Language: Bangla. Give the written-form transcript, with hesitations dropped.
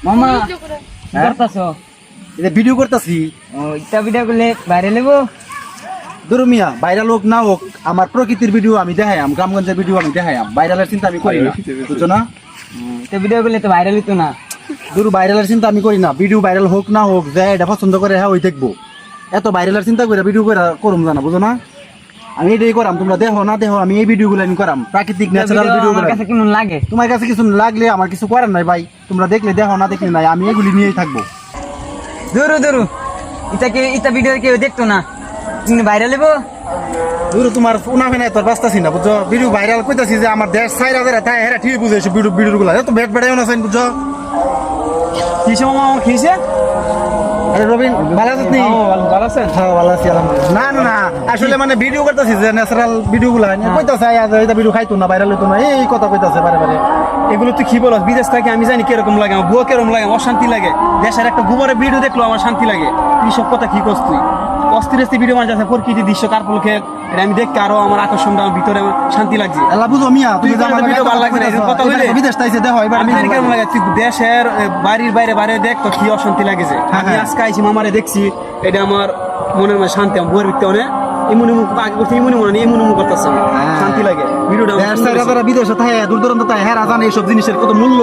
মামা হ্যাঁ? করতাছো? এটা ভিডিও করতেছি। ও ইটা ভিডিও করলে বাইরে নেবো? দুরুমিয়া ভাইরাল হোক না হোক আমার প্রকৃতির ভিডিও আমি দেখাইম, গ্রামগঞ্জের ভিডিও আমি দেখাইম, ভাইরালের চিন্তা আমি করি না, বুঝছো না? ইটা ভিডিও করলে তো ভাইরাল হইতো না। দুরু ভাইরালের চিন্তা আমি করি না, ভিডিও ভাইরাল হোক না হোক যে এটা পছন্দ করে হ্যাঁ ওই দেখবো। এত ভাইরালের চিন্তা করে ভিডিও করে করুম জানা, বুঝো না? আমি এটাই করাম, তোমরা দেখো না দেখো আমি এই ভিডিওগুলো আমি করাম, প্রাকৃতিক ন্যাচারাল ভিডিও আমার কাছে কেমন লাগে? তোমার কাছে কিছু লাগলে আমার কিছু করার নাই ভাই, তোমরা দেখলে দেখো না দেখলে নাই, আমি এগুলি নিয়েই থাকবো। দূরু ইটা ভিডিও কেউ দেখতো না, তুমি ভাইরাল হইবো? দুরু তোমার উনা ফেনা তোর বাস্তাছি না, বুঝছো? ভিডিও ভাইরাল কইতাছি যে আমার দেশ সাইরা দেরা তাই হেরা ঠিক বুঝেছে ভিডিওগুলো, তো ব্যাট বেড়াইও না চাইন, বুঝছো? কিসে মামা খেয়েছে? আরে রবিন ভালো আছিস নি? ভালো আছেন? হ্যাঁ ভালো আছি আলহামদুলিল্লাহ। না না না আসলে মানে ভিডিও করতেছি যে ন্যাচারাল ভিডিওগুলো কইতাছে এটা ভিডিও খাইতো না, ভাইরাল হইতো না, এই কথা কইতাছে বারে বারে। এগুলো তুই কি বলস? বিদেশ থেকে আমি জানি কিরকম লাগে, আমার বুয়া কিরকম লাগে, আমার শান্তি লাগে। দেশের একটা গোবরের ভিডিও দেখলো আমার শান্তি লাগে। তুই সব কথা কি করছ? তুই অস্থির ভিডিও মানে যাচ্ছে প্রকৃতি দৃশ্য কার্পল খেল, এটা আমি দেখতে আরো আমার আকর্ষণটা আমার ভিতরে আমার শান্তি লাগছে। আল্লাহ বুঝো মিয়া, তুমি তুই যে আমার ভিডিও ভালো লাগছে না, এরকম কথা হইলে বিদেশ তাইছে দেখো এবার আমি জানি কেমন লাগে। তুই দেশের বাড়ির বাইরে বাইরে দেখ তো কি অশান্তি লাগেছে। আমি হ্যাঁ। আজকে আইছি মামারে দেখছি, এটা আমার মনের মধ্যে শান্তি, আমার বউয়ের ভিতরে অনেক ইমুনি মুখ আগে করতে ইমুনি মনে ইমুনি মুখ করতেছে, শান্তি লাগে ভিডিওটা। বিদেশে থাকে দূর দূরান্ত তাই হ্যাঁ জানে এইসব জিনিসের কত মূল্য।